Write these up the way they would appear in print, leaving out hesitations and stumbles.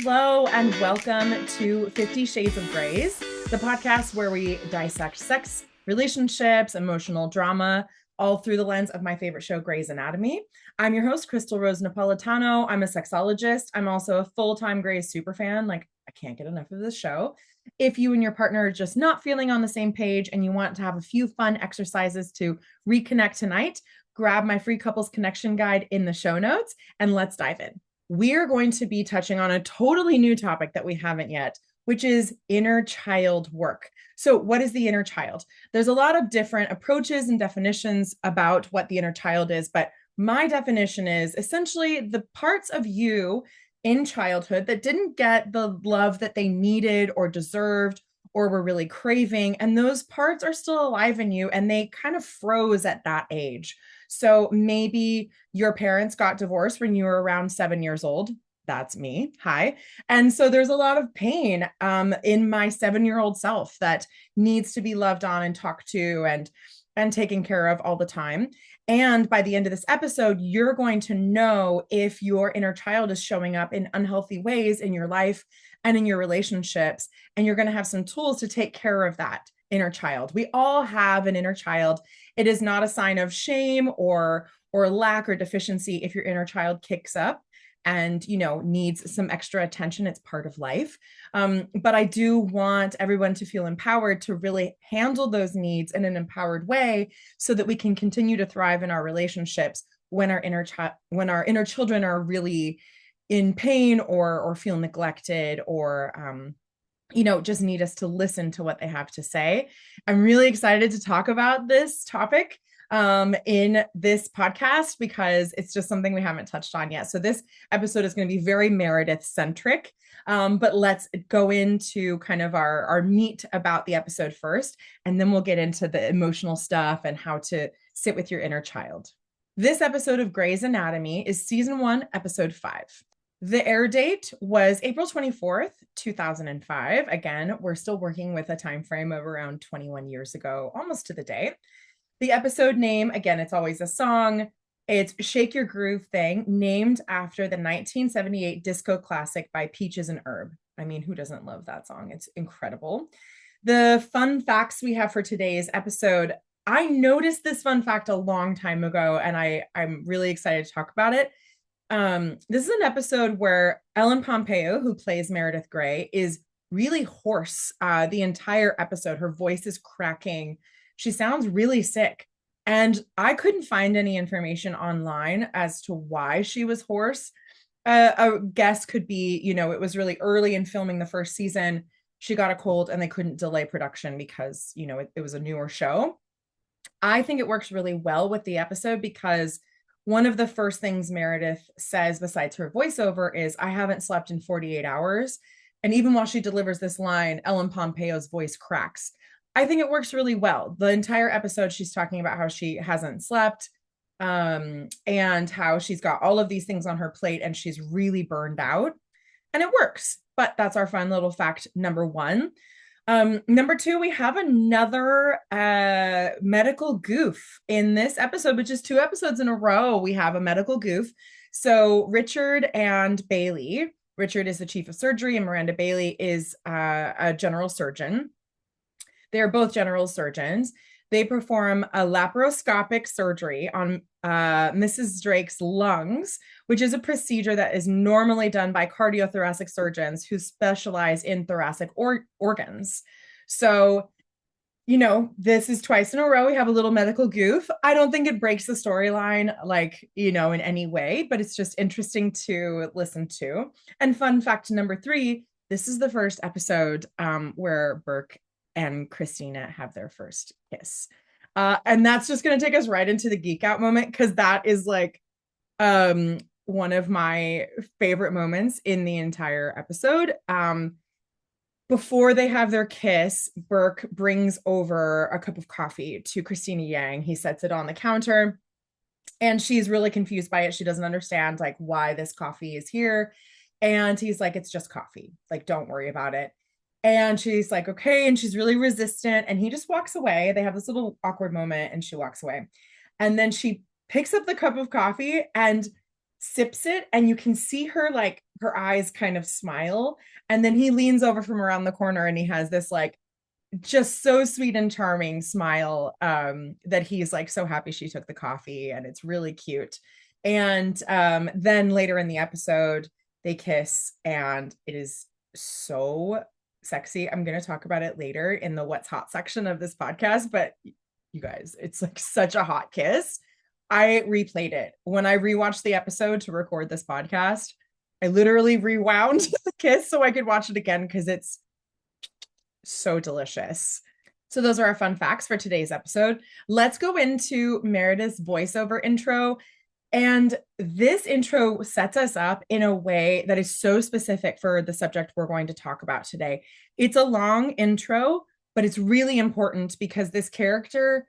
Hello, and welcome to 50 Shades of Grays, the podcast where we dissect sex, relationships, emotional drama, all through the lens of my favorite show, Grey's Anatomy. I'm your host, Crystal Rose Napolitano. I'm a sexologist. I'm also a full-time Grey's superfan. Like, I can't get enough of this show. If you and your partner are just not feeling on the same page and you want to have a few fun exercises to reconnect tonight, grab my free couples connection guide in the show notes and let's dive in. We're going to be touching on a totally new topic that we haven't yet, which is inner child work. So what is the inner child? There's a lot of different approaches and definitions about what the inner child is, but my definition is essentially the parts of you in childhood that didn't get the love that they needed or deserved or were really craving. And those parts are still alive in you and they kind of froze at that age. So maybe your parents got divorced when you were around 7 years old. That's me. Hi. And so there's a lot of pain in my 7-year-old self that needs to be loved on and talked to and taken care of all the time. And by the end of this episode, you're going to know if your inner child is showing up in unhealthy ways in your life and in your relationships. And you're going to have some tools to take care of that inner child. We all have an inner child. It is not a sign of shame or lack or deficiency if your inner child kicks up and, needs some extra attention. It's part of life. But I do want everyone to feel empowered to really handle those needs in an empowered way so that we can continue to thrive in our relationships when our inner children are really in pain or feel neglected or just need us to listen to what they have to say. I'm really excited to talk about this topic in this podcast because it's just something we haven't touched on yet. So this episode is going to be very Meredith centric, but let's go into kind of our meat about the episode first, and then we'll get into the emotional stuff and how to sit with your inner child. This episode of Grey's Anatomy is season 1, episode 5. The air date was April 24th, 2005. Again, we're still working with a time frame of around 21 years ago, almost to the day. The episode name, again, it's always a song. It's Shake Your Groove Thing, named after the 1978 disco classic by Peaches and Herb. I mean, who doesn't love that song? It's incredible. The fun facts we have for today's episode, I noticed this fun fact a long time ago, and I'm really excited to talk about it. This is an episode where Ellen Pompeo, who plays Meredith Grey, is really hoarse the entire episode. Her voice is cracking. She sounds really sick. And I couldn't find any information online as to why she was hoarse. A guess could be, it was really early in filming the first season. She got a cold and they couldn't delay production because, it was a newer show. I think it works really well with the episode because one of the first things Meredith says besides her voiceover is, I haven't slept in 48 hours. And even while she delivers this line, Ellen Pompeo's voice cracks. I think it works really well. The entire episode, she's talking about how she hasn't slept and how she's got all of these things on her plate and she's really burned out. And it works. But that's our fun little fact number 1. Number 2, we have another medical goof in this episode, which is 2 episodes in a row. We have a medical goof. So Richard and Bailey, Richard is the chief of surgery and Miranda Bailey is a general surgeon. They're both general surgeons. They perform a laparoscopic surgery on Mrs. Drake's lungs, which is a procedure that is normally done by cardiothoracic surgeons who specialize in thoracic organs. So, this is twice in a row. We have a little medical goof. I don't think it breaks the storyline in any way, but it's just interesting to listen to. And fun fact number 3, this is the first episode where Burke and Cristina have their first kiss. And that's just going to take us right into the geek out moment because that is one of my favorite moments in the entire episode. Before they have their kiss, Burke brings over a cup of coffee to Cristina Yang. He sets it on the counter and she's really confused by it. She doesn't understand why this coffee is here. And he's like, it's just coffee. Don't worry about it. And she's like, okay. And she's really resistant. And he just walks away. They have this little awkward moment and she walks away. And then she picks up the cup of coffee and sips it. And you can see her her eyes kind of smile. And then he leans over from around the corner and he has this like just so sweet and charming smile that he's like so happy she took the coffee, and it's really cute. And then later in the episode, they kiss, and it is so sexy. I'm going to talk about it later in the What's Hot section of this podcast, but you guys, it's like such a hot kiss. I replayed it when I rewatched the episode to record this podcast. I literally rewound the kiss so I could watch it again because it's so delicious. So those are our fun facts for today's episode. Let's go into Meredith's voiceover intro. And this intro sets us up in a way that is so specific for the subject we're going to talk about today. It's a long intro, but it's really important because this character,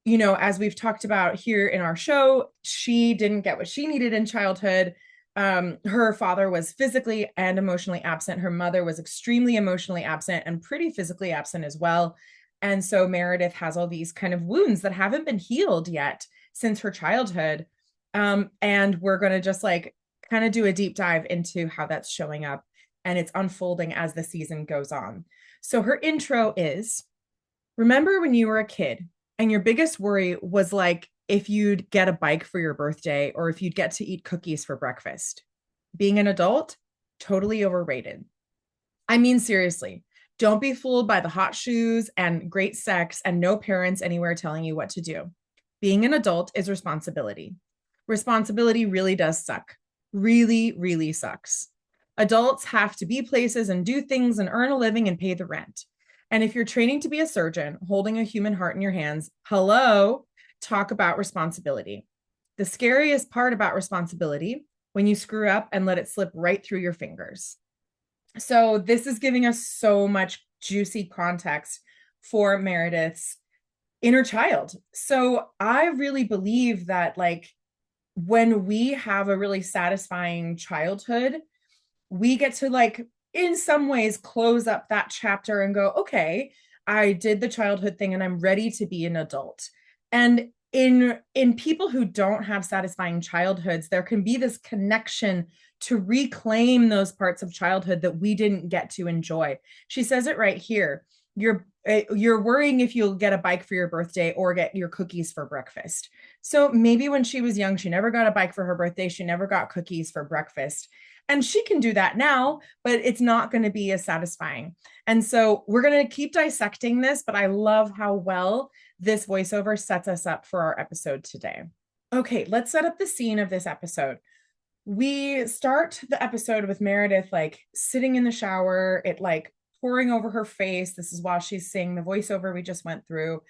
you know, as we've talked about here in our show, she didn't get what she needed in childhood. Her father was physically and emotionally absent. Her mother was extremely emotionally absent and pretty physically absent as well. And so Meredith has all these kind of wounds that haven't been healed yet since her childhood. And we're going to just like kind of do a deep dive into how that's showing up, and it's unfolding as the season goes on. So her intro is, remember when you were a kid and your biggest worry was like if you'd get a bike for your birthday or if you'd get to eat cookies for breakfast. Being an adult, totally overrated. I mean, seriously, don't be fooled by the hot shoes and great sex and no parents anywhere telling you what to do. Being an adult is responsibility. Responsibility really does suck. Really, really sucks. Adults have to be places and do things and earn a living and pay the rent. And if you're training to be a surgeon, holding a human heart in your hands, hello, talk about responsibility. The scariest part about responsibility, when you screw up and let it slip right through your fingers. So this is giving us so much juicy context for Meredith's inner child. So I really believe that like when we have a really satisfying childhood, we get to like in some ways close up that chapter and go, okay, I did the childhood thing and I'm ready to be an adult. And in people who don't have satisfying childhoods, there can be this connection to reclaim those parts of childhood that we didn't get to enjoy. She says it right here. You're worrying if you'll get a bike for your birthday or get your cookies for breakfast. So maybe when she was young, she never got a bike for her birthday. She never got cookies for breakfast. And she can do that now, but it's not going to be as satisfying. And so we're going to keep dissecting this, but I love how well this voiceover sets us up for our episode today. Okay, let's set up the scene of this episode. We start the episode with Meredith like sitting in the shower, it like pouring over her face. This is while she's saying the voiceover we just went through.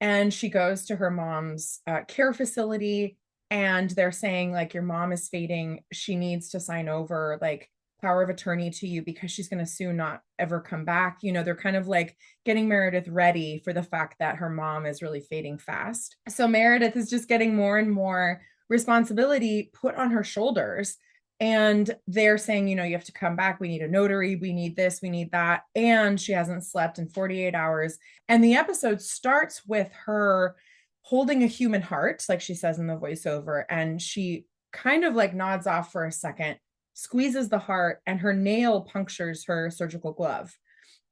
And she goes to her mom's care facility, and they're saying like, your mom is fading. She needs to sign over like power of attorney to you because she's going to soon not ever come back. You know, they're kind of like getting Meredith ready for the fact that her mom is really fading fast. So Meredith is just getting more and more responsibility put on her shoulders. And they're saying, you know, you have to come back. We need a notary. We need this. We need that. And she hasn't slept in 48 hours. And the episode starts with her holding a human heart, like she says in the voiceover. And she kind of like nods off for a second, squeezes the heart, and her nail punctures her surgical glove.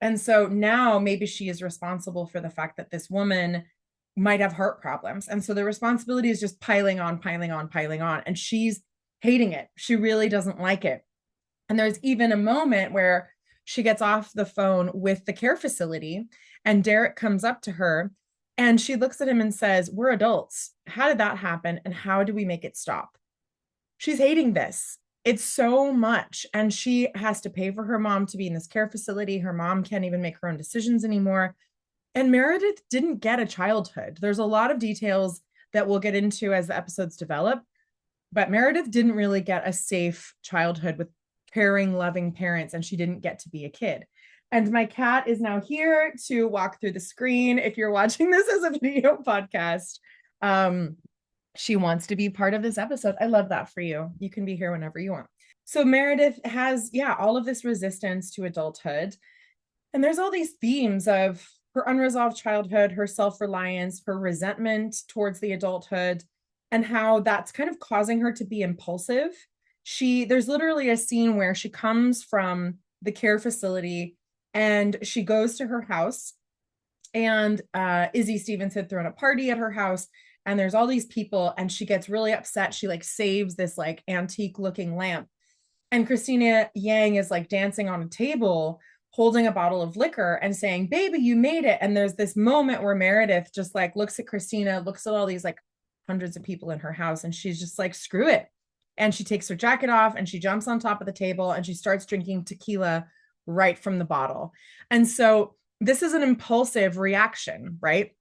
And so now maybe she is responsible for the fact that this woman might have heart problems. And so the responsibility is just piling on, piling on, piling on. And she's hating it. She really doesn't like it. And there's even a moment where she gets off the phone with the care facility and Derek comes up to her and she looks at him and says, we're adults. How did that happen? And how do we make it stop? She's hating this. It's so much. And she has to pay for her mom to be in this care facility. Her mom can't even make her own decisions anymore. And Meredith didn't get a childhood. There's a lot of details that we'll get into as the episodes develop. But Meredith didn't really get a safe childhood with caring, loving parents, and she didn't get to be a kid. And my cat is now here to walk through the screen. If you're watching this as a video podcast, she wants to be part of this episode. I love that for you. You can be here whenever you want. So Meredith has, all of this resistance to adulthood. And there's all these themes of her unresolved childhood, her self-reliance, her resentment towards the adulthood, and how that's kind of causing her to be impulsive. there's literally a scene where she comes from the care facility and she goes to her house, and Izzy Stevens had thrown a party at her house, and there's all these people, and she gets really upset. She like saves this like antique looking lamp, and Christina Yang is like dancing on a table holding a bottle of liquor and saying, baby, you made it. And there's this moment where Meredith just like looks at Christina, looks at all these like hundreds of people in her house, and she's just like, screw it. And she takes her jacket off and she jumps on top of the table and she starts drinking tequila right from the bottle. And so this is an impulsive reaction, right,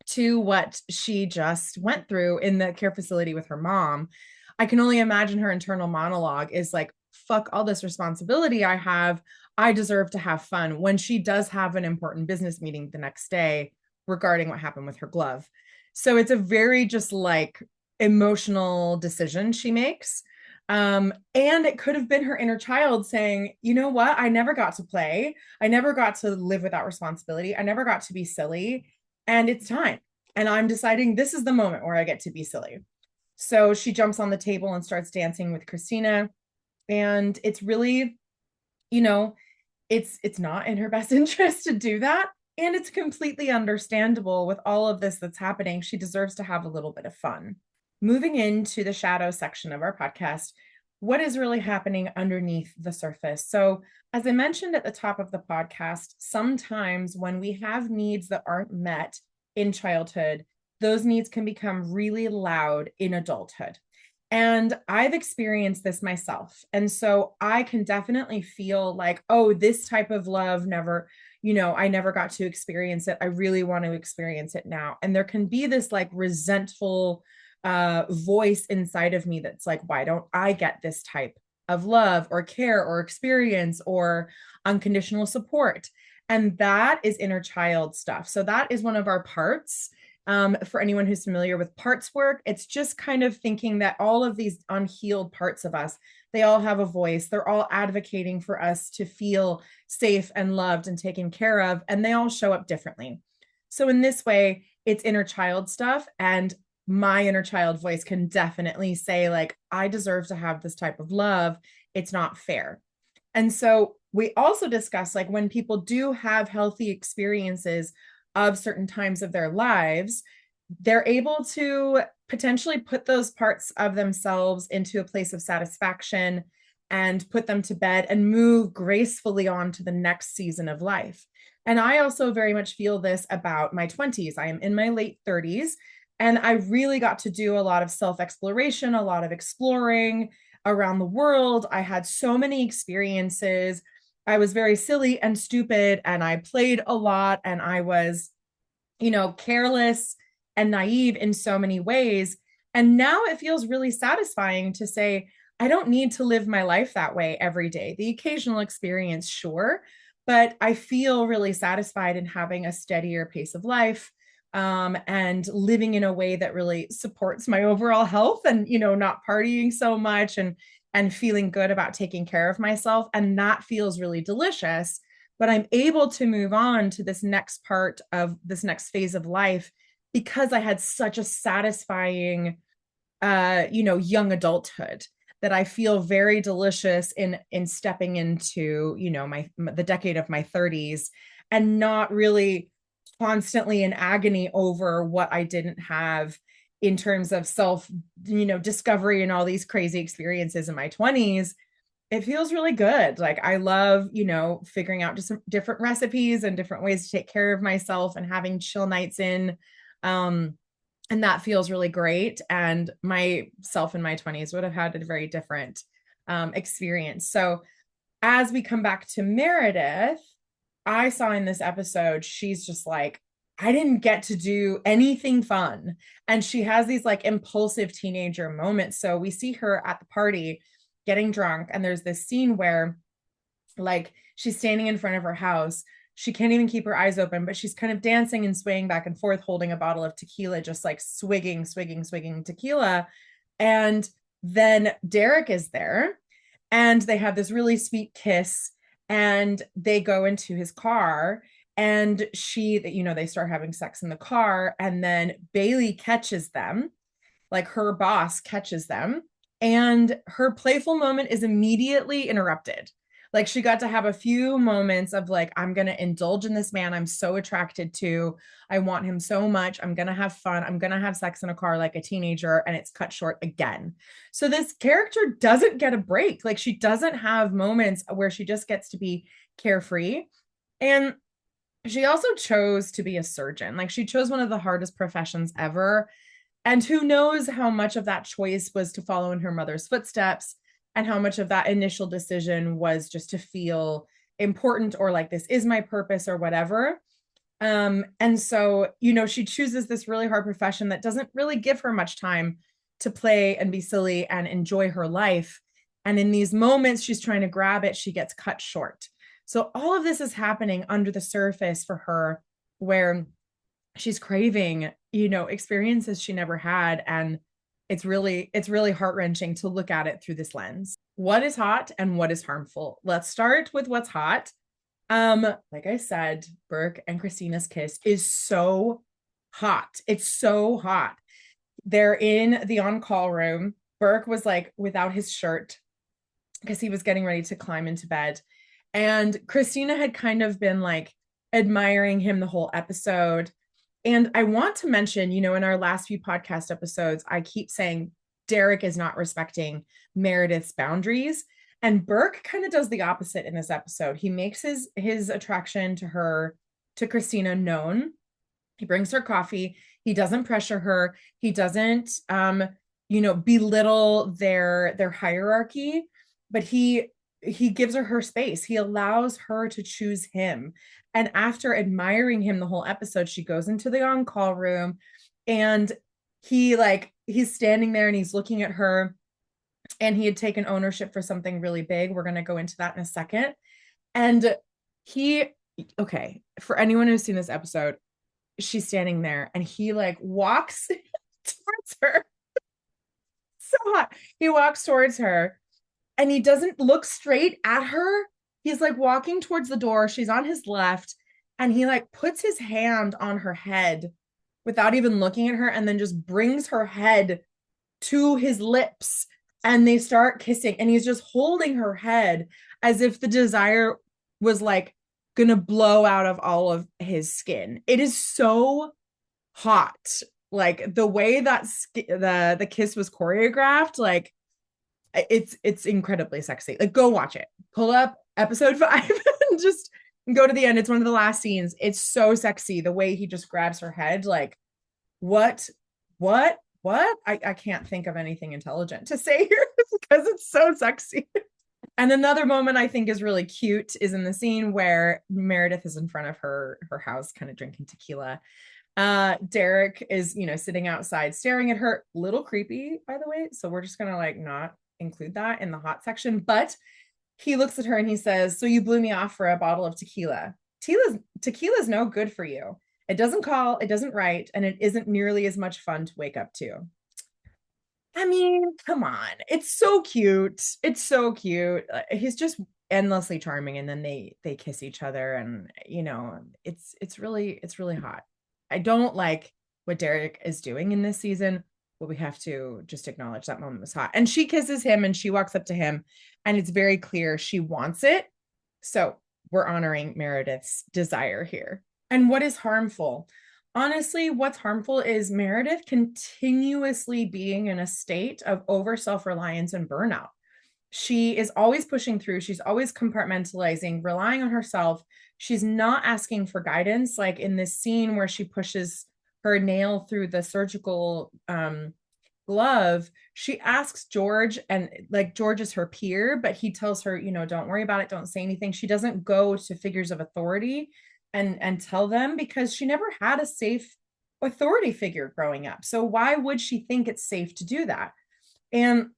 to what she just went through in the care facility with her mom. I can only imagine her internal monologue is like, fuck all this responsibility I have. I deserve to have fun, when she does have an important business meeting the next day regarding what happened with her glove. So it's a very just like emotional decision she makes. And it could have been her inner child saying, you know what? I never got to play. I never got to live without responsibility. I never got to be silly. And it's time. And I'm deciding this is the moment where I get to be silly. So she jumps on the table and starts dancing with Christina. And it's really, you know, it's not in her best interest to do that. And it's completely understandable with all of this that's happening. She deserves to have a little bit of fun. Moving into the shadow section of our podcast, what is really happening underneath the surface? So, as I mentioned at the top of the podcast, sometimes when we have needs that aren't met in childhood, those needs can become really loud in adulthood. And I've experienced this myself. And so I can definitely feel like, oh, this type of love never, I never got to experience it. I really want to experience it now. And there can be this like resentful voice inside of me that's like, why don't I get this type of love or care or experience or unconditional support? And that is inner child stuff. So that is one of our parts. For anyone who's familiar with parts work, it's just kind of thinking that all of these unhealed parts of us, they all have a voice. They're all advocating for us to feel safe and loved and taken care of, and they all show up differently. So in this way, it's inner child stuff. And my inner child voice can definitely say, like, I deserve to have this type of love. It's not fair. And so we also discuss, like, when people do have healthy experiences of certain times of their lives, they're able to potentially put those parts of themselves into a place of satisfaction and put them to bed and move gracefully on to the next season of life. And I also very much feel this about my 20s. I am in my late 30s, and I really got to do a lot of self-exploration, a lot of exploring around the world. I had so many experiences. I was very silly and stupid, and I played a lot, and I was, careless and naive in so many ways. And now it feels really satisfying to say, I don't need to live my life that way every day. The occasional experience, sure, but I feel really satisfied in having a steadier pace of life, and living in a way that really supports my overall health, and, not partying so much, and feeling good about taking care of myself. And that feels really delicious. But I'm able to move on to this next part of this next phase of life because I had such a satisfying, young adulthood, that I feel very delicious in stepping into, the decade of my 30s, and not really constantly in agony over what I didn't have in terms of self, discovery and all these crazy experiences in my 20s. It feels really good. Like, I love, figuring out just some different recipes and different ways to take care of myself and having chill nights in. And that feels really great. And myself in my 20s would have had a very different experience. So as we come back to Meredith, I saw in this episode, she's just like, I didn't get to do anything fun. And she has these like impulsive teenager moments. So we see her at the party getting drunk. And there's this scene where, like, she's standing in front of her house. She can't even keep her eyes open, but she's kind of dancing and swaying back and forth, holding a bottle of tequila, just like swigging tequila. And then Derek is there, and they have this really sweet kiss, and they go into his car, and they start having sex in the car. And then Bailey catches them, like her boss catches them, And her playful moment is immediately interrupted. Like she got to have a few moments of like, I'm going to indulge in this man I'm so attracted to. I want him so much. I'm going to have fun. I'm going to have sex in a car like a teenager. And it's cut short again. So this character doesn't get a break. Like she doesn't have moments where she just gets to be carefree. And she also chose to be a surgeon. Like she chose one of the hardest professions ever. And who knows how much of that choice was to follow in her mother's footsteps and how much of that initial decision was just to feel important or like this is my purpose or whatever. And so, she chooses this really hard profession that doesn't really give her much time to play and be silly and enjoy her life. And in these moments, she's trying to grab it, she gets cut short. So all of this is happening under the surface for her, where she's craving, experiences she never had. And it's really heart-wrenching to look at it through this lens. What is hot and what is harmful? Let's start with what's hot. Like I said, Burke and Christina's kiss is so hot. It's so hot. They're in the on-call room. Burke was like without his shirt because he was getting ready to climb into bed. And Cristina had kind of been like admiring him the whole episode. And I want to mention, in our last few podcast episodes, I keep saying Derek is not respecting Meredith's boundaries. And Burke kind of does the opposite in this episode. He makes his attraction to Cristina known. He brings her coffee. He doesn't pressure her. He doesn't, belittle their hierarchy, but he gives her space. He allows her to choose him. And after admiring him the whole episode, she goes into the on-call room and he's standing there and he's looking at her, and he had taken ownership for something really big. We're going to go into that in a second. And for anyone who's seen this episode, she's standing there and he walks towards her. So hot. He walks towards her and he doesn't look straight at her. He's walking towards the door. She's on his left and he puts his hand on her head without even looking at her, and then just brings her head to his lips and they start kissing, and he's just holding her head as if the desire was gonna blow out of all of his skin. It is so hot. The way that the kiss was choreographed, it's incredibly sexy. Go watch it. Pull up episode 5 and just go to the end. It's one of the last scenes. It's so sexy. The way he just grabs her head. What? I can't think of anything intelligent to say here because it's so sexy. And another moment I think is really cute is in the scene where Meredith is in front of her house, kind of drinking tequila. Derek is, sitting outside staring at her. Little creepy, by the way. So we're just gonna not include that in the hot section. But he looks at her and he says, "So you blew me off for a bottle of tequila. Tequila's no good for you. It doesn't call, it doesn't write, and it isn't nearly as much fun to wake up to." I mean, come on. It's so cute. It's so cute. He's just endlessly charming, and then they kiss each other, and it's really hot. I don't like what Derek is doing in this season, but we have to just acknowledge that moment was hot. And she kisses him and she walks up to him, and it's very clear she wants it. So we're honoring Meredith's desire here. And what is harmful? Honestly, what's harmful is Meredith continuously being in a state of over self-reliance and burnout. She is always pushing through. She's always compartmentalizing, relying on herself. She's not asking for guidance. Like in this scene where she pushes her nail through the surgical glove, she asks George, and George is her peer, but he tells her, don't worry about it. Don't say anything. She doesn't go to figures of authority and tell them, because she never had a safe authority figure growing up. So why would she think it's safe to do that? And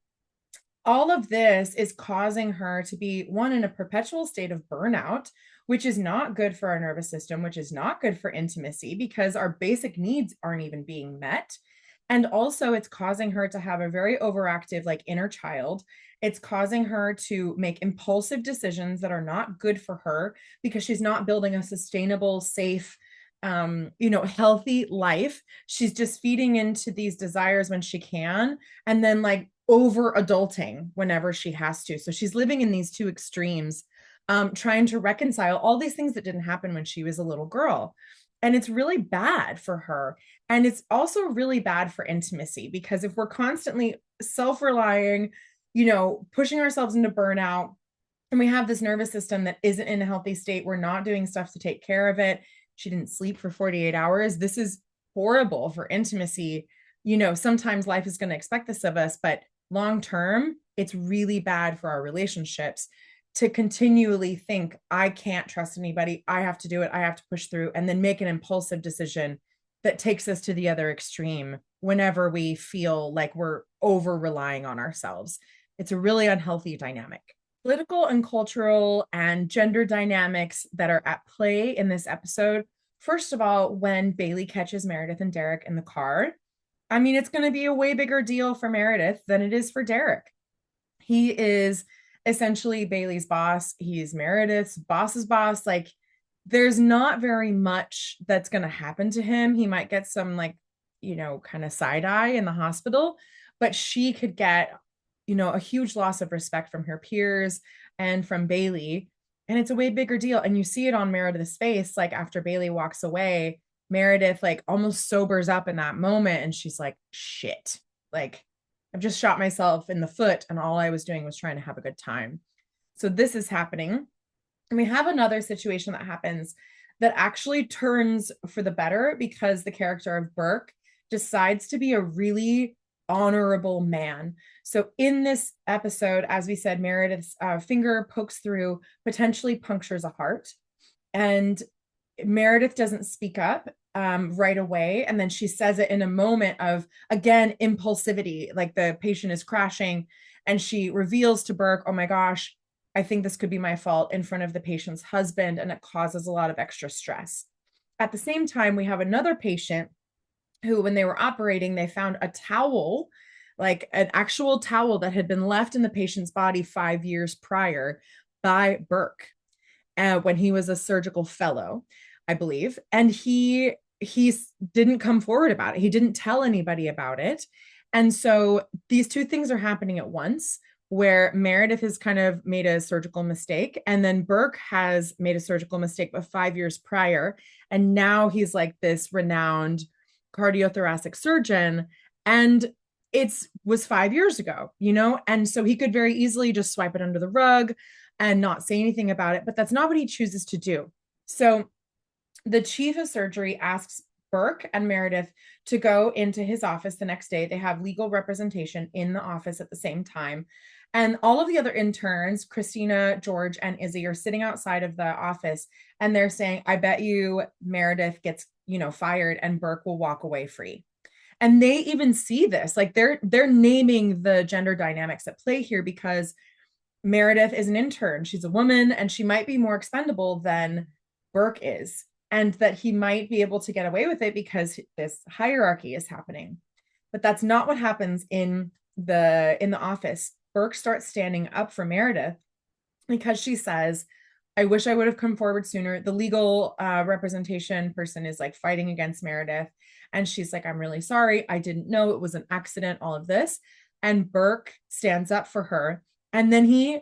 all of this is causing her to be, one, in a perpetual state of burnout, which is not good for our nervous system, which is not good for intimacy, because our basic needs aren't even being met. And also it's causing her to have a very overactive inner child. It's causing her to make impulsive decisions that are not good for her, because she's not building a sustainable, safe, healthy life. She's just feeding into these desires when she can, and then over adulting whenever she has to. So she's living in these two extremes, trying to reconcile all these things that didn't happen when she was a little girl. And it's really bad for her. And it's also really bad for intimacy, because if we're constantly self-relying, pushing ourselves into burnout, and we have this nervous system that isn't in a healthy state, we're not doing stuff to take care of it. She didn't sleep for 48 hours. This is horrible for intimacy. Sometimes life is going to expect this of us, but long term, it's really bad for our relationships to continually think, I can't trust anybody. I have to do it. I have to push through, and then make an impulsive decision that takes us to the other extreme whenever we feel like we're over relying on ourselves. It's a really unhealthy dynamic. Political and cultural and gender dynamics that are at play in this episode. First of all, when Bailey catches Meredith and Derek in the car, I mean, it's going to be a way bigger deal for Meredith than it is for Derek. He is essentially Bailey's boss. He's Meredith's boss's boss. Like, there's not very much that's going to happen to him. He might get some, like, kind of side eye in the hospital, but she could get, a huge loss of respect from her peers and from Bailey. And it's a way bigger deal. And you see it on Meredith's face. Like, after Bailey walks away, Meredith like almost sobers up in that moment. And she's like, shit, like, I've just shot myself in the foot, and all I was doing was trying to have a good time. So this is happening. And we have another situation that happens that actually turns for the better, because the character of Burke decides to be a really honorable man. So in this episode, as we said, Meredith's finger pokes through, potentially punctures a heart, and Meredith doesn't speak up right away. And then she says it in a moment of, again, impulsivity, like the patient is crashing, and she reveals to Burke, oh my gosh, I think this could be my fault, in front of the patient's husband, and it causes a lot of extra stress. At the same time, we have another patient who, when they were operating, they found a towel, like an actual towel that had been left in the patient's body 5 years prior by Burke, when he was a surgical fellow, I believe. And he didn't come forward about it. He didn't tell anybody about it. And so these two things are happening at once, where Meredith has kind of made a surgical mistake, and then Burke has made a surgical mistake, but 5 years prior. And now he's like this renowned cardiothoracic surgeon. And it was 5 years ago, and so he could very easily just swipe it under the rug and not say anything about it, but that's not what he chooses to do. So the chief of surgery asks Burke and Meredith to go into his office the next day. They have legal representation in the office at the same time. And all of the other interns, Cristina, George, and Izzy, are sitting outside of the office, and they're saying, I bet you Meredith gets, fired, and Burke will walk away free. And they even see this, like they're naming the gender dynamics at play here, because Meredith is an intern. She's a woman, and she might be more expendable than Burke is, and that he might be able to get away with it because this hierarchy is happening. But that's not what happens in the office. Burke starts standing up for Meredith, because she says, I wish I would have come forward sooner. The legal representation person is like fighting against Meredith. And she's like, I'm really sorry. I didn't know, it was an accident, all of this. And Burke stands up for her. And then he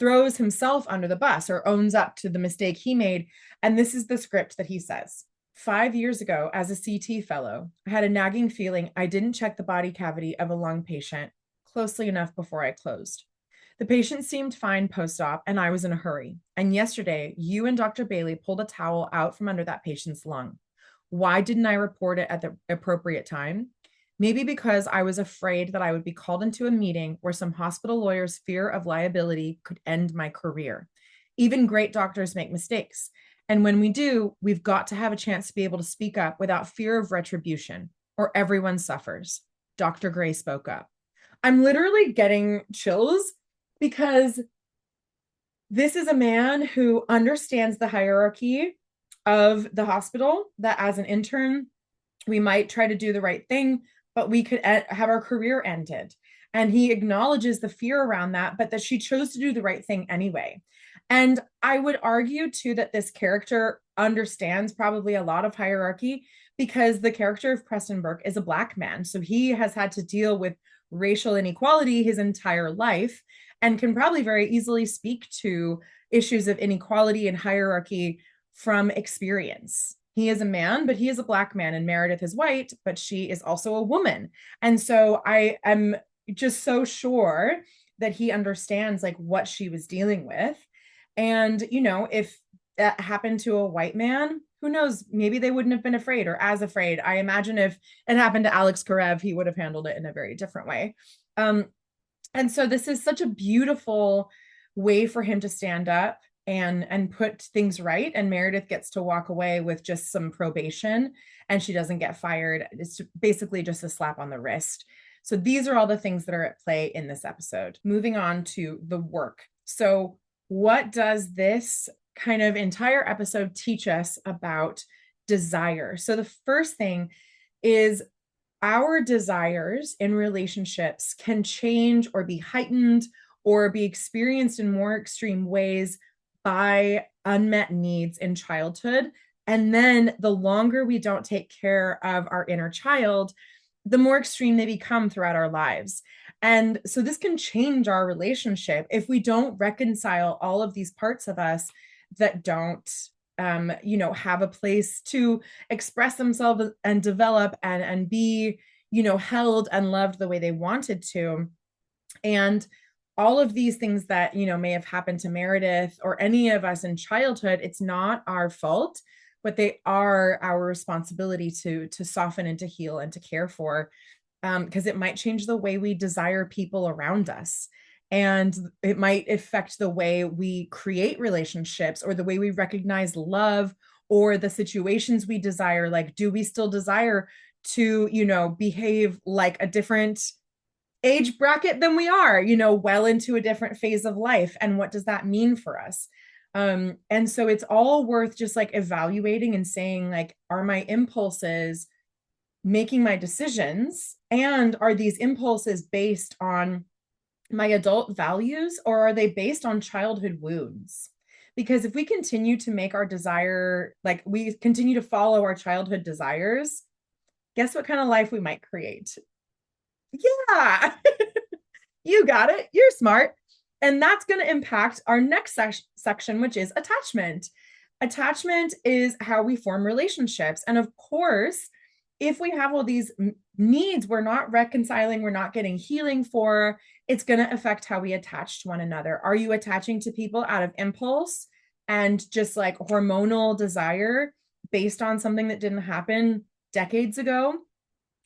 throws himself under the bus, or owns up to the mistake he made. And this is the script that he says. 5 years ago, as a CT fellow, I had a nagging feeling I didn't check the body cavity of a lung patient closely enough before I closed. The patient seemed fine post-op, and I was in a hurry. And yesterday, you and Dr. Bailey pulled a towel out from under that patient's lung. Why didn't I report it at the appropriate time? Maybe because I was afraid that I would be called into a meeting where some hospital lawyer's fear of liability could end my career. Even great doctors make mistakes. And when we do, we've got to have a chance to be able to speak up without fear of retribution, or everyone suffers. Dr. Gray spoke up. I'm literally getting chills, because this is a man who understands the hierarchy of the hospital, that as an intern, we might try to do the right thing, but we could have our career ended. And he acknowledges the fear around that, but that she chose to do the right thing anyway. And I would argue too that this character understands probably a lot of hierarchy, because the character of Preston Burke is a Black man. So he has had to deal with racial inequality his entire life and can probably very easily speak to issues of inequality and hierarchy from experience. He is a man, but he is a Black man, and Meredith is white, but she is also a woman. And so I am just so sure that he understands like what she was dealing with. And, if that happened to a white man, who knows, maybe they wouldn't have been afraid or as afraid. I imagine if it happened to Alex Karev, he would have handled it in a very different way. And so this is such a beautiful way for him to stand up and put things right. And Meredith gets to walk away with just some probation, and she doesn't get fired. It's basically just a slap on the wrist. So these are all the things that are at play in this episode. Moving on to the work. So what does this kind of entire episode teach us about desire? So the first thing is our desires in relationships can change or be heightened or be experienced in more extreme ways by unmet needs in childhood. And then the longer we don't take care of our inner child, the more extreme they become throughout our lives. And so this can change our relationship if we don't reconcile all of these parts of us that don't have a place to express themselves and develop and be, held and loved the way they wanted to. And all of these things that, may have happened to Meredith or any of us in childhood, it's not our fault, but they are our responsibility to soften and to heal and to care for, because it might change the way we desire people around us. And it might affect the way we create relationships or the way we recognize love or the situations we desire. Like, do we still desire to, behave like a different age bracket than we are, well into a different phase of life? And what does that mean for us? And so it's all worth just like evaluating and saying, like, are my impulses making my decisions? And are these impulses based on my adult values, or are they based on childhood wounds? Because if we continue to make our desire, like we continue to follow our childhood desires, guess what kind of life we might create? Yeah, you got it. You're smart. And that's going to impact our next section, which is attachment. Attachment is how we form relationships. And of course, if we have all these needs we're not reconciling, we're not getting healing for, it's going to affect how we attach to one another. Are you attaching to people out of impulse and just like hormonal desire based on something that didn't happen decades ago?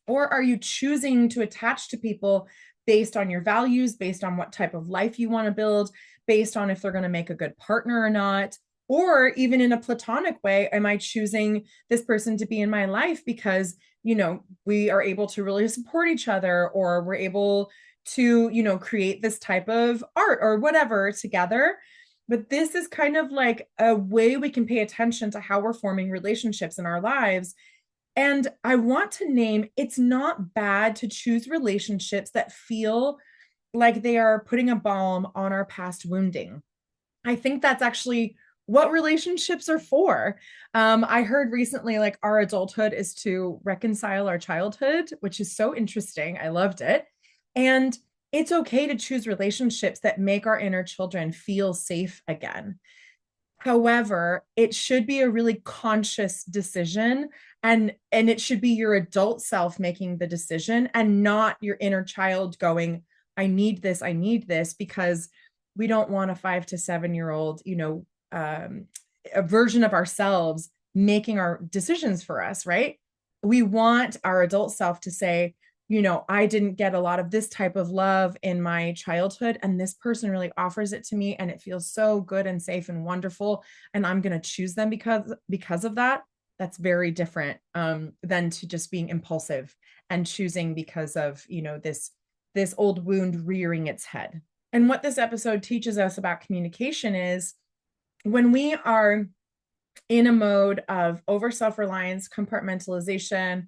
Or are you choosing to attach to people based on your values, based on what type of life you want to build, based on if they're going to make a good partner or not? Or even in a platonic way, am I choosing this person to be in my life because, we are able to really support each other, or we're able to, create this type of art or whatever together? But this is kind of like a way we can pay attention to how we're forming relationships in our lives. And I want to name, it's not bad to choose relationships that feel like they are putting a balm on our past wounding. I think that's actually what relationships are for. I heard recently, like, our adulthood is to reconcile our childhood, which is so interesting. I loved it. And it's okay to choose relationships that make our inner children feel safe again. However, it should be a really conscious decision, and it should be your adult self making the decision and not your inner child going, I need this, because we don't want a 5 to 7-year-old, a version of ourselves making our decisions for us, right? We want our adult self to say, I didn't get a lot of this type of love in my childhood, and this person really offers it to me, and it feels so good and safe and wonderful, and I'm going to choose them because of that. That's very different than to just being impulsive and choosing because of, this old wound rearing its head. And what this episode teaches us about communication is when we are in a mode of over self-reliance, compartmentalization,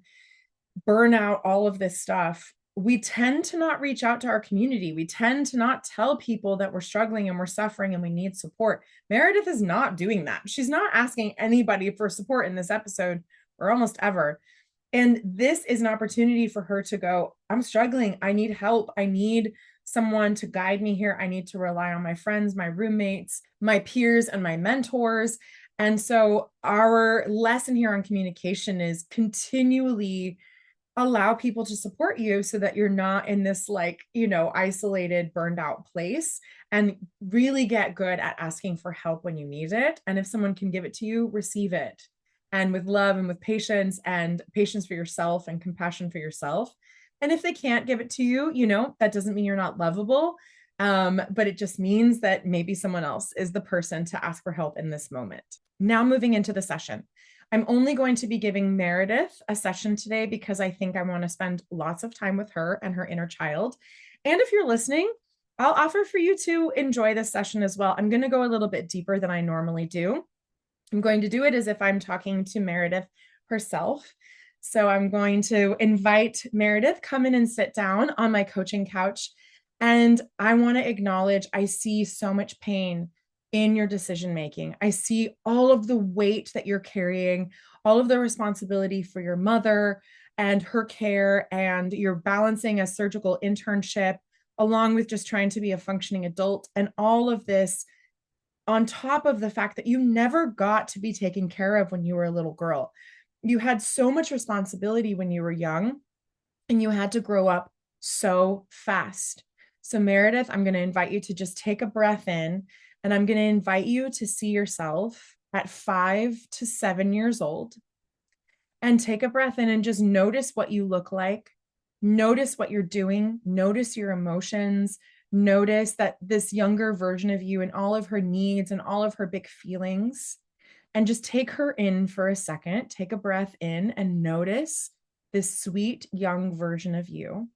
burnout, all of this stuff, we tend to not reach out to our community. We tend to not tell people that we're struggling and we're suffering and we need support. Meredith is not doing that. She's not asking anybody for support in this episode, or almost ever. And this is an opportunity for her to go, I'm struggling. I need help. I need someone to guide me here. I need to rely on my friends, my roommates, my peers, and my mentors. And so our lesson here on communication is continually allow people to support you so that you're not in this like, isolated, burned out place, and really get good at asking for help when you need it. And if someone can give it to you, receive it. And with love and with patience, and patience for yourself and compassion for yourself. And if they can't give it to you, that doesn't mean you're not lovable. But it just means that maybe someone else is the person to ask for help in this moment. Now, moving into the session. I'm only going to be giving Meredith a session today because I think I want to spend lots of time with her and her inner child. And if you're listening, I'll offer for you to enjoy this session as well. I'm going to go a little bit deeper than I normally do. I'm going to do it as if I'm talking to Meredith herself. So I'm going to invite Meredith, come in and sit down on my coaching couch. And I want to acknowledge, I see so much pain in your decision making. I see all of the weight that you're carrying, all of the responsibility for your mother and her care, and you're balancing a surgical internship along with just trying to be a functioning adult, and all of this on top of the fact that you never got to be taken care of when you were a little girl. You had so much responsibility when you were young, and you had to grow up so fast. So Meredith, I'm going to invite you to just take a breath in, and I'm going to invite you to see yourself at 5 to 7 years old, and take a breath in and just notice what you look like. Notice what you're doing. Notice your emotions. Notice that this younger version of you and all of her needs and all of her big feelings. And just take her in for a second. Take a breath in and notice this sweet young version of you.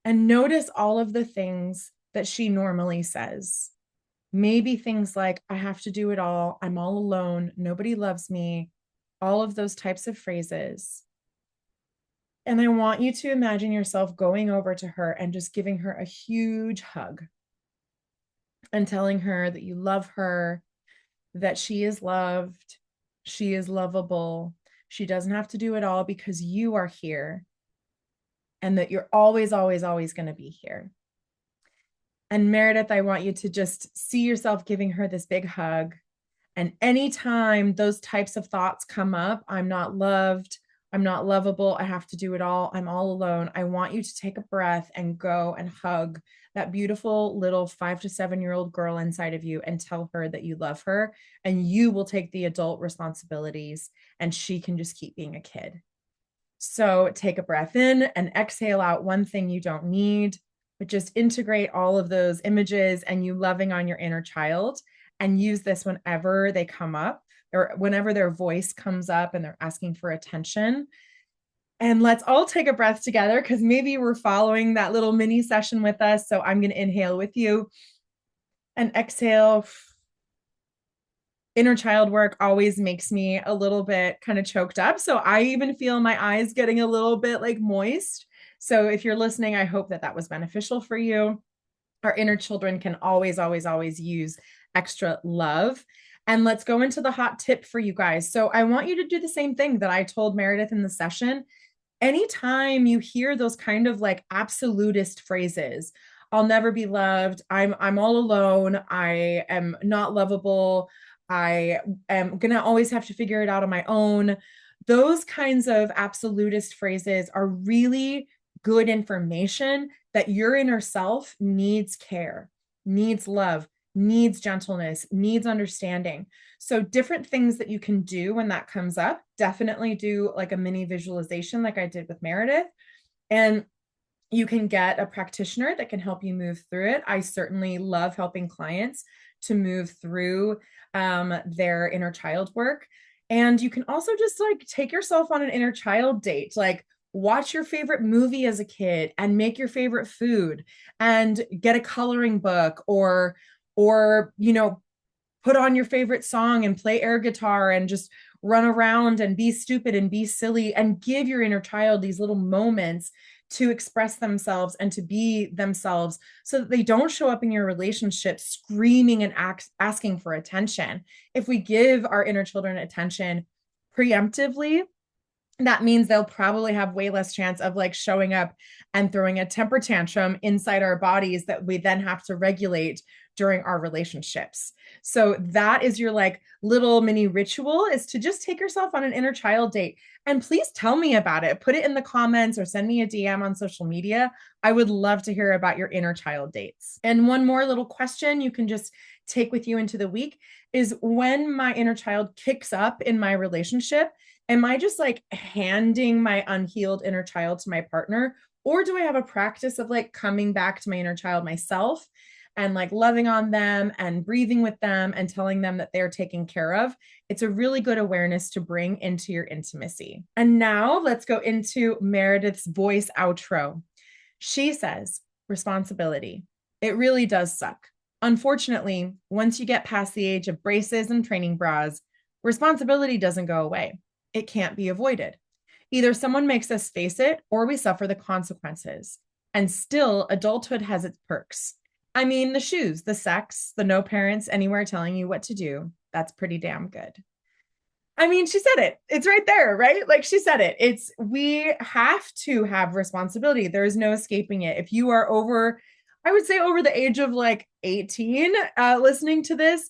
And notice all of the things that she normally says. Maybe things like, I have to do it all. I'm all alone. Nobody loves me. All of those types of phrases. And I want you to imagine yourself going over to her and just giving her a huge hug and telling her that you love her, that she is loved, she is lovable, she doesn't have to do it all because you are here, and that you're always, always, always going to be here. And Meredith, I want you to just see yourself giving her this big hug. And anytime those types of thoughts come up, I'm not loved, I'm not lovable, I have to do it all, I'm all alone, I want you to take a breath and go and hug that beautiful little 5 to 7-year-old girl inside of you and tell her that you love her, and you will take the adult responsibilities and she can just keep being a kid. So take a breath in and exhale out one thing you don't need, but just integrate all of those images and you loving on your inner child, and use this whenever they come up or whenever their voice comes up and they're asking for attention. And let's all take a breath together, because maybe we're following that little mini session with us. So I'm going to inhale with you and exhale. Inner child work always makes me a little bit kind of choked up. So I even feel my eyes getting a little bit like moist. So if you're listening, I hope that that was beneficial for you. Our inner children can always, always, always use extra love. And let's go into the hot tip for you guys. So I want you to do the same thing that I told Meredith in the session. Anytime you hear those kind of like absolutist phrases, I'll never be loved, I'm all alone, I am not lovable, I am gonna always have to figure it out on my own. Those kinds of absolutist phrases are really good information that your inner self needs care, needs love, needs gentleness, needs understanding. So different things that you can do when that comes up, definitely do like a mini visualization like I did with Meredith. And you can get a practitioner that can help you move through it. I certainly love helping clients to move through their inner child work. And you can also just like take yourself on an inner child date, like watch your favorite movie as a kid and make your favorite food and get a coloring book, or put on your favorite song and play air guitar and just run around and be stupid and be silly, and give your inner child these little moments to express themselves and to be themselves, so that they don't show up in your relationship screaming and asking for attention. If we give our inner children attention preemptively, that means they'll probably have way less chance of like showing up and throwing a temper tantrum inside our bodies that we then have to regulate during our relationships. So that is your like little mini ritual, is to just take yourself on an inner child date. And please tell me about it. Put it in the comments or send me a DM on social media. I would love to hear about your inner child dates. And one more little question you can just take with you into the week is, when my inner child kicks up in my relationship, am I just like handing my unhealed inner child to my partner? Or do I have a practice of like coming back to my inner child myself and like loving on them and breathing with them and telling them that they're taken care of? It's a really good awareness to bring into your intimacy. And now let's go into Meredith's voice outro. She says, responsibility. It really does suck. Unfortunately, once you get past the age of braces and training bras, responsibility doesn't go away. It can't be avoided. Either someone makes us face it or we suffer the consequences. And still, adulthood has its perks. I mean, the shoes, the sex, the no parents anywhere telling you what to do. That's pretty damn good. I mean, she said it. It's right there, right? Like she said it. We have to have responsibility. There is no escaping it. If you are over, I would say over the age of like 18, listening to this,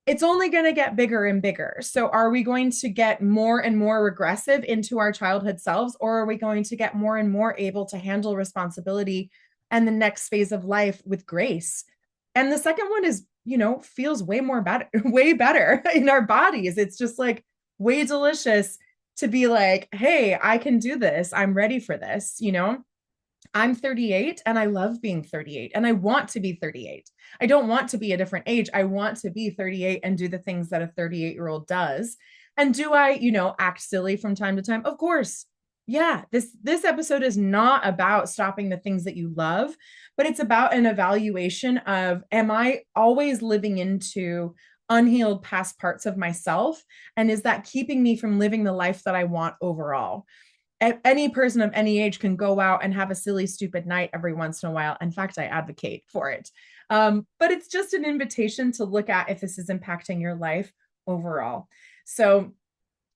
it's only going to get bigger and bigger. So are we going to get more and more regressive into our childhood selves, or are we going to get more and more able to handle responsibility and the next phase of life with grace? And the second one is, feels way better in our bodies. It's just like way delicious to be like, hey, I can do this. I'm ready for this. I'm 38 and I love being 38 and I want to be 38. I don't want to be a different age. I want to be 38 and do the things that a 38-year-old does. And do I, act silly from time to time? Of course. Yeah, this episode is not about stopping the things that you love, but it's about an evaluation of, am I always living into unhealed past parts of myself? And is that keeping me from living the life that I want overall? Any person of any age can go out and have a silly, stupid night every once in a while. In fact, I advocate for it. But it's just an invitation to look at if this is impacting your life overall. So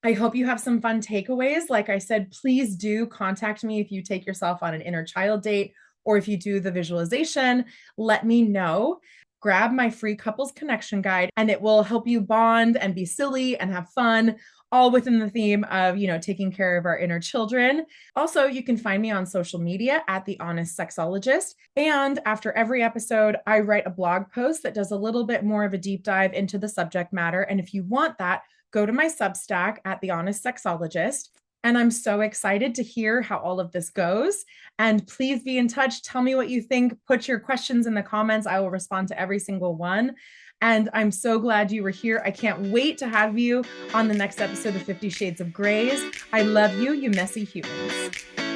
I hope you have some fun takeaways. Like I said, please do contact me if you take yourself on an inner child date, or if you do the visualization, let me know. Grab my free couples connection guide and it will help you bond and be silly and have fun, all within the theme of, taking care of our inner children. Also, you can find me on social media at The Honest Sexologist. And after every episode, I write a blog post that does a little bit more of a deep dive into the subject matter. And if you want that, go to my Substack at The Honest Sexologist. And I'm so excited to hear how all of this goes. And please be in touch. Tell me what you think. Put your questions in the comments. I will respond to every single one. And I'm so glad you were here. I can't wait to have you on the next episode of 50 Shades of Grays. I love you, you messy humans.